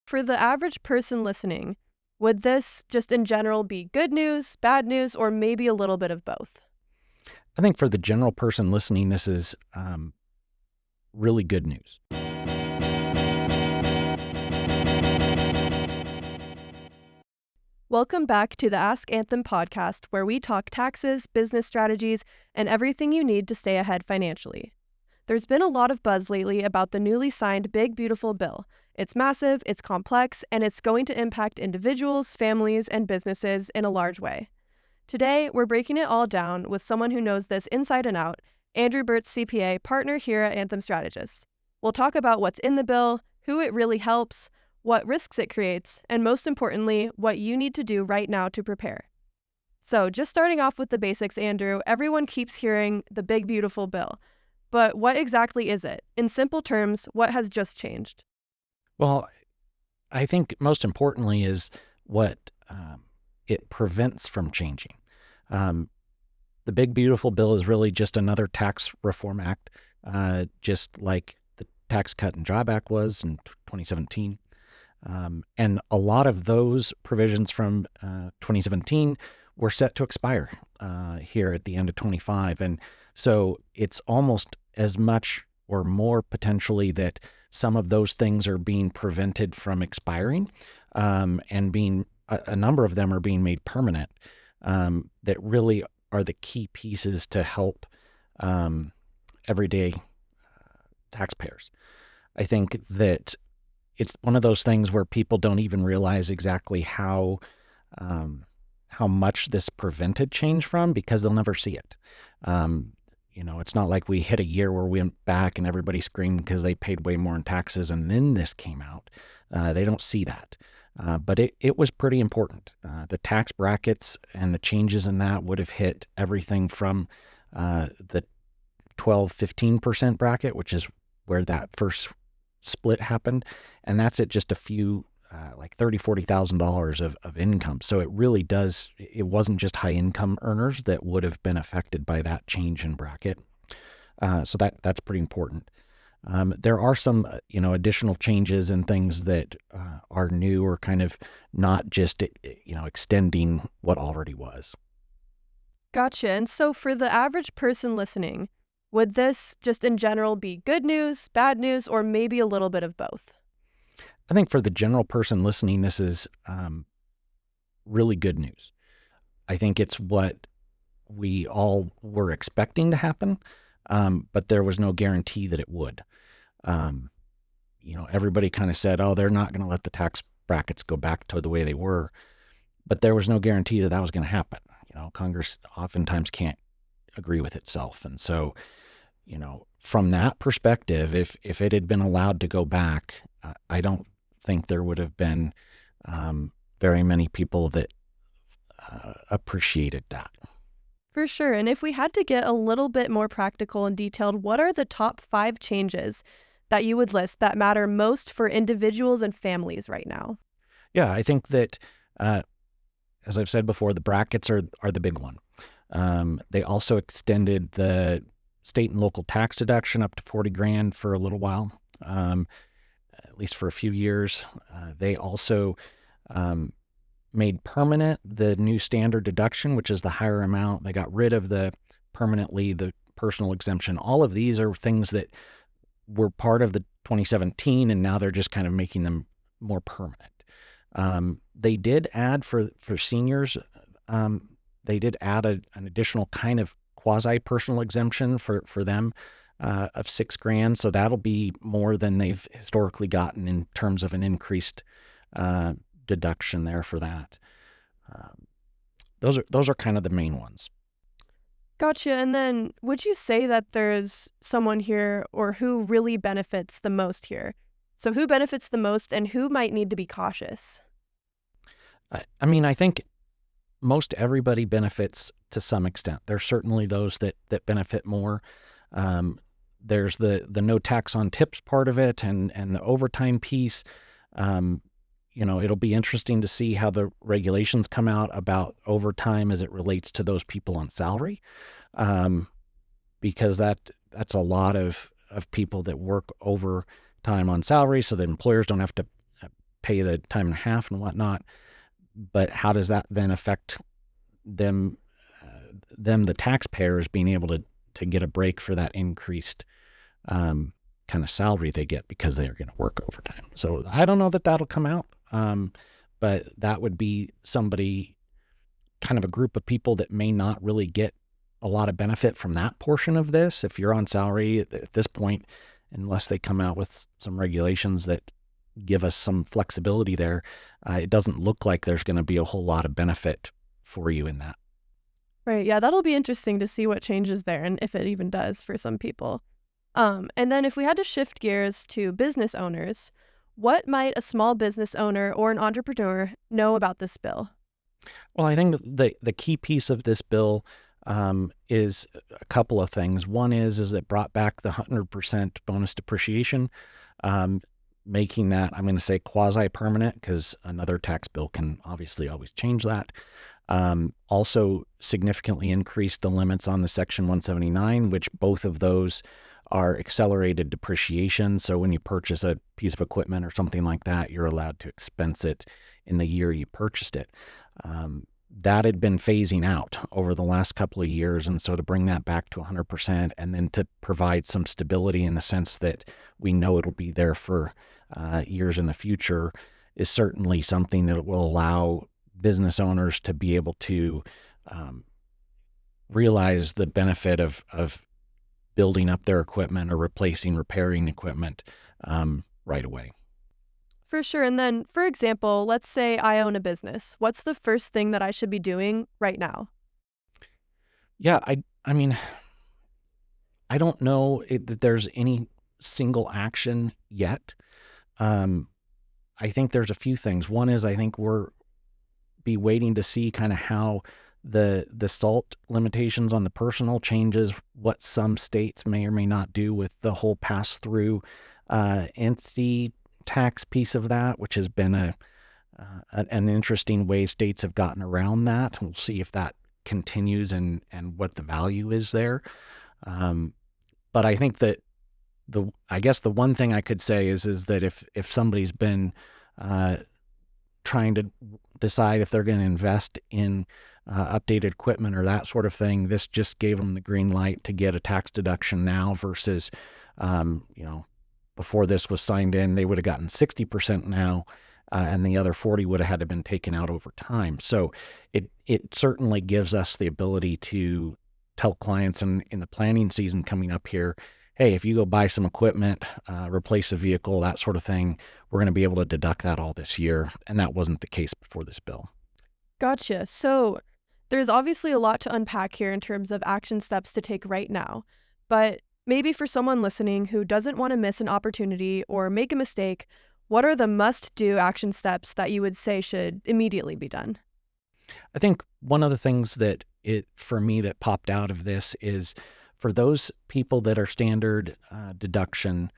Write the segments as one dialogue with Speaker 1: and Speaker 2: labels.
Speaker 1: For the average person listening, would this just in general be good news, bad news, or maybe a little bit of both?
Speaker 2: I think for the general person listening, this is really good news.
Speaker 1: Welcome back to the Ask Anthem podcast, where we talk taxes, business strategies, and everything you need to stay ahead financially. There's been a lot of buzz lately about the newly signed Big Beautiful Bill. It's massive, it's complex, and it's going to impact individuals, families, and businesses in a large way. Today, we're breaking it all down with someone who knows this inside and out, Andrew Bertz, CPA, partner here at Anthem Strategists. We'll talk about what's in the bill, who it really helps, what risks it creates, and most importantly, what you need to do right now to prepare. So, just starting off with the basics, Andrew, everyone keeps hearing the Big Beautiful Bill. But what exactly is it? In simple terms, what has just changed?
Speaker 2: Well, I think most importantly is what it prevents from changing. The Big Beautiful Bill is really just another tax reform act, just like the Tax Cut and Job Act was in 2017. And a lot of those provisions from 2017 were set to expire here at the end of 25. And so it's almost as much or more potentially that some of those things are being prevented from expiring, and being a number of them are being made permanent, that really are the key pieces to help everyday taxpayers. I think that it's one of those things where people don't even realize exactly how much this prevented change from, because they'll never see it. It's not like we hit a year where we went back and everybody screamed because they paid way more in taxes and then this came out. They don't see that. But it was pretty important. The tax brackets and the changes in that would have hit everything from the 12-15% bracket, which is where that first split happened. And that's at just a few, like $30,000, $40,000 of income. So it really does, it wasn't just high income earners that would have been affected by that change in bracket. So that's pretty important. There are some, additional changes and things that are new or kind of not just, extending what already was.
Speaker 1: Gotcha. And so for the average person listening, would this just in general be good news, bad news, or maybe a little bit of both?
Speaker 2: I think for the general person listening, this is really good news. I think it's what we all were expecting to happen, but there was no guarantee that it would. Everybody kind of said, oh, they're not going to let the tax brackets go back to the way they were, but there was no guarantee that that was going to happen. Congress oftentimes can't agree with itself. And so, from that perspective, if it had been allowed to go back, I don't think there would have been very many people that appreciated that.
Speaker 1: For sure. And if we had to get a little bit more practical and detailed, what are the top 5 changes that you would list that matter most for individuals and families right now?
Speaker 2: Yeah, I think that, as I've said before, the brackets are the big one. They also extended the state and local tax deduction up to $40,000 for a little while, at least for a few years. They also made permanent the new standard deduction, which is the higher amount. They got rid of the personal exemption. All of these are things that were part of the 2017, and now they're just kind of making them more permanent. They did add for seniors, they did add an additional kind of quasi-personal exemption for them of $6,000. So that'll be more than they've historically gotten in terms of an increased deduction there for that. Those are kind of the main ones.
Speaker 1: Gotcha. And then would you say that there's someone here or who really benefits the most here? So who benefits the most and who might need to be cautious?
Speaker 2: I think most everybody benefits to some extent. There's certainly those that benefit more. There's the no tax on tips part of it and the overtime piece. It'll be interesting to see how the regulations come out about overtime as it relates to those people on salary, because that's a lot of people that work overtime on salary, so that employers don't have to pay the time and a half and whatnot. But how does that then affect them, the taxpayers, being able to get a break for that increased kind of salary they get because they are going to work overtime? So I don't know that that'll come out, but that would be somebody, kind of a group of people that may not really get a lot of benefit from that portion of this. If you're on salary at this point, unless they come out with some regulations that give us some flexibility there, it doesn't look like there's going to be a whole lot of benefit for you in that.
Speaker 1: Right. Yeah, that'll be interesting to see what changes there and if it even does for some people. And then if we had to shift gears to business owners, what might a small business owner or an entrepreneur know about this bill?
Speaker 2: Well, I think the key piece of this bill is a couple of things. One is it brought back the 100% bonus depreciation, making that, I'm going to say, quasi-permanent, because another tax bill can obviously always change that. Also significantly increased the limits on the Section 179, which both of those are accelerated depreciation. So when you purchase a piece of equipment or something like that, you're allowed to expense it in the year you purchased it. That had been phasing out over the last couple of years. And so to bring that back to 100% and then to provide some stability in the sense that we know it'll be there for years in the future is certainly something that will allow business owners to be able to realize the benefit of building up their equipment or repairing equipment right away.
Speaker 1: For sure. And then, for example, let's say I own a business. What's the first thing that I should be doing right now?
Speaker 2: Yeah, I mean, I don't know that there's any single action yet. I think there's a few things. One is I think we're be waiting to see kind of how the SALT limitations on the personal changes, what some states may or may not do with the whole pass-through entity tax piece of that, which has been an interesting way states have gotten around that. We'll see if that continues and what the value is there. But I think that I guess the one thing I could say is that if somebody's been trying to decide if they're going to invest in updated equipment or that sort of thing, this just gave them the green light to get a tax deduction now versus, before this was signed in, they would have gotten 60% now, and the other 40 would have had to been taken out over time. So it certainly gives us the ability to tell clients in the planning season coming up here, hey, if you go buy some equipment, replace a vehicle, that sort of thing, we're going to be able to deduct that all this year. And that wasn't the case before this bill.
Speaker 1: Gotcha. So there's obviously a lot to unpack here in terms of action steps to take right now. But maybe for someone listening who doesn't want to miss an opportunity or make a mistake, what are the must-do action steps that you would say should immediately be done?
Speaker 2: I think one of the things that for me that popped out of this is for those people that are standard deduction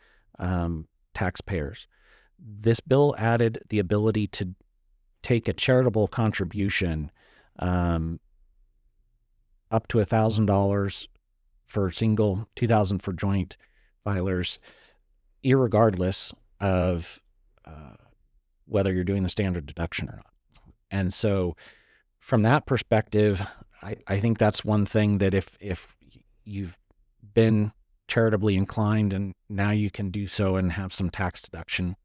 Speaker 2: taxpayers, this bill added the ability to take a charitable contribution up to $1,000 for single, $2,000 for joint filers, irregardless of whether you're doing the standard deduction or not. And so from that perspective, I think that's one thing that if you've been charitably inclined and now you can do so and have some tax deduction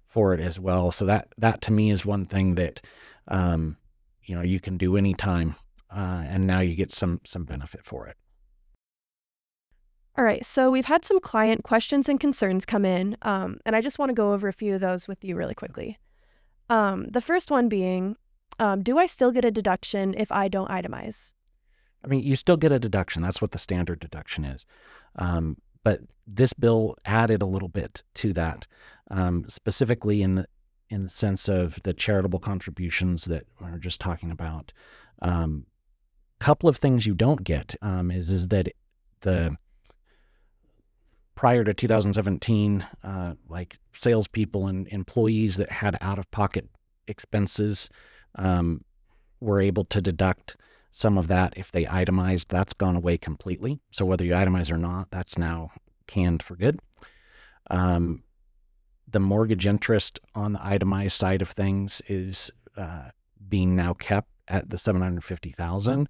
Speaker 2: for it as well. So that to me is one thing that, you can do anytime, and now you get some benefit for it.
Speaker 1: All right, so we've had some client questions and concerns come in, and I just want to go over a few of those with you really quickly. The first one being, do I still get a deduction if I don't itemize?
Speaker 2: I mean, you still get a deduction. That's what the standard deduction is. But this bill added a little bit to that, specifically in the sense of the charitable contributions that we were just talking about. Couple of things you don't get is that the prior to 2017, like salespeople and employees that had out-of-pocket expenses were able to deduct some of that if they itemized. That's gone away completely. So whether you itemize or not, that's now canned for good. the mortgage interest on the itemized side of things is being now kept at the $750,000.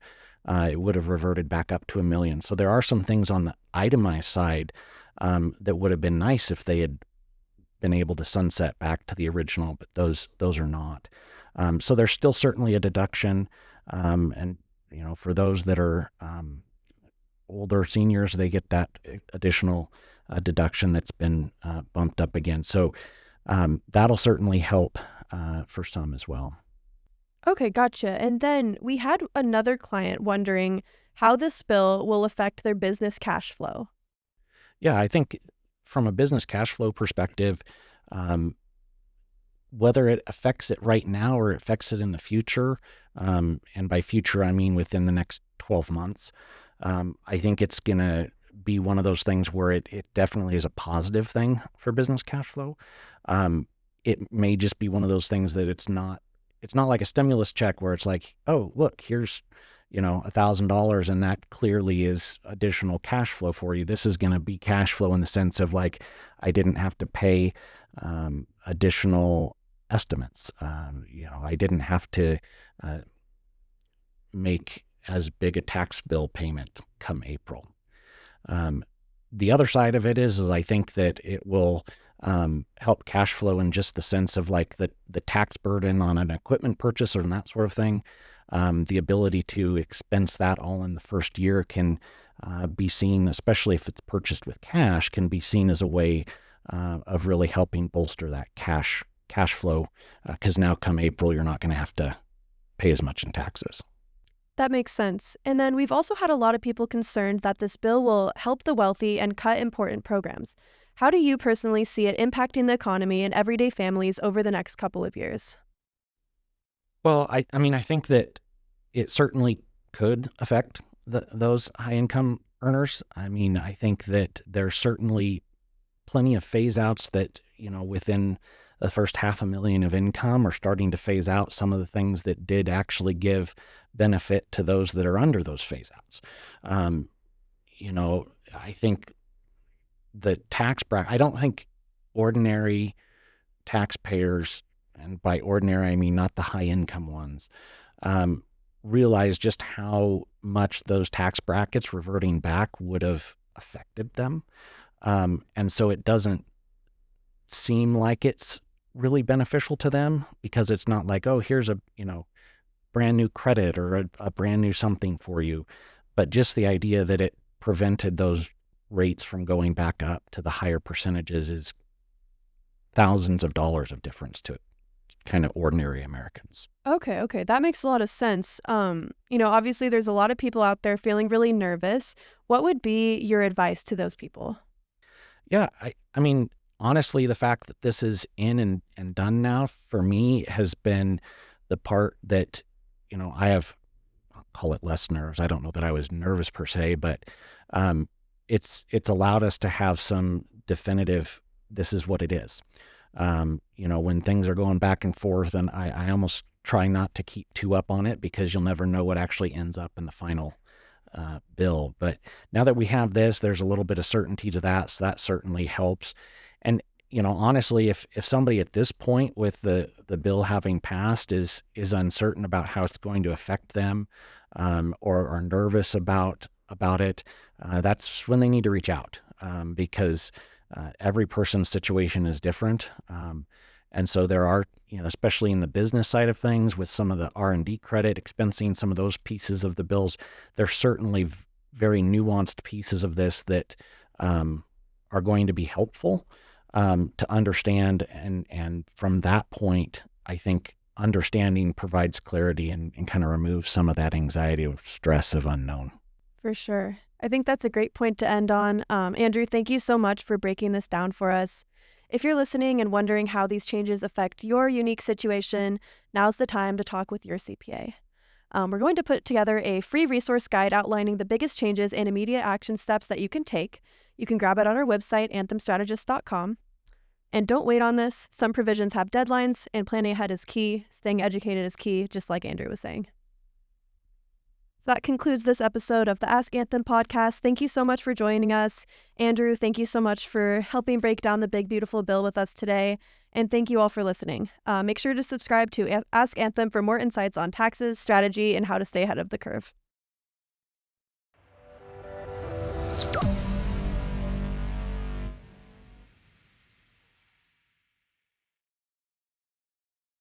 Speaker 2: It would have reverted back up to $1 million. So there are some things on the itemized side that would have been nice if they had been able to sunset back to the original, but those are not. So there's still certainly a deduction, and for those that are older seniors, they get that additional deduction that's been bumped up again. So that'll certainly help for some as well.
Speaker 1: Okay, gotcha. And then we had another client wondering how this bill will affect their business cash flow.
Speaker 2: Yeah, I think from a business cash flow perspective, whether it affects it right now or affects it in the future, and by future I mean within the next 12 months, I think it's going to be one of those things where it definitely is a positive thing for business cash flow. It may just be one of those things that it's not like a stimulus check where it's like, oh, look, here's, $1,000 and that clearly is additional cash flow for you. This is going to be cash flow in the sense of like, I didn't have to pay additional estimates. I didn't have to make as big a tax bill payment come April. The other side of it is I think that it will help cash flow in just the sense of like the tax burden on an equipment purchase and that sort of thing. The ability to expense that all in the first year can be seen, especially if it's purchased with cash, can be seen as a way of really helping bolster that cash flow, because now come April, you're not going to have to pay as much in taxes.
Speaker 1: That makes sense. And then we've also had a lot of people concerned that this bill will help the wealthy and cut important programs. How do you personally see it impacting the economy and everyday families over the next couple of years?
Speaker 2: Well, I think that it certainly could affect those high-income earners. I think that there's certainly plenty of phase-outs that, within the first $500,000 of income are starting to phase out some of the things that did actually give benefit to those that are under those phase-outs. I think the tax bracket, I don't think ordinary taxpayers, and by ordinary, I mean not the high income ones, realize just how much those tax brackets reverting back would have affected them. And so it doesn't seem like it's really beneficial to them, because it's not like, oh, here's a, brand new credit or a brand new something for you. But just the idea that it prevented those rates from going back up to the higher percentages is thousands of dollars of difference to kind of ordinary Americans.
Speaker 1: Okay. That makes a lot of sense. Obviously there's a lot of people out there feeling really nervous. What would be your advice to those people?
Speaker 2: Yeah, I mean, honestly, the fact that this is in and done now for me has been the part that, I'll call it less nerves. I don't know that I was nervous per se, but it's allowed us to have some definitive, this is what it is. When things are going back and forth, and I almost try not to keep too up on it, because you'll never know what actually ends up in the final bill. But now that we have this, there's a little bit of certainty to that, so that certainly helps. And honestly, if somebody at this point with the bill having passed is uncertain about how it's going to affect them, or are nervous about it, that's when they need to reach out, because every person's situation is different. And so there are, especially in the business side of things with some of the R&D credit, expensing some of those pieces of the bills, there's certainly very nuanced pieces of this that are going to be helpful to understand. And from that point, I think understanding provides clarity and kind of removes some of that anxiety or stress of unknown.
Speaker 1: For sure. I think that's a great point to end on. Andrew, thank you so much for breaking this down for us. If you're listening and wondering how these changes affect your unique situation, now's the time to talk with your CPA. We're going to put together a free resource guide outlining the biggest changes and immediate action steps that you can take. You can grab it on our website, anthemstrategists.com. And don't wait on this. Some provisions have deadlines, and planning ahead is key. Staying educated is key, just like Andrew was saying. So that concludes this episode of the Ask Anthem podcast. Thank you so much for joining us. Andrew, thank you so much for helping break down the big, beautiful bill with us today. And thank you all for listening. Make sure to subscribe to Ask Anthem for more insights on taxes, strategy, and how to stay ahead of the curve.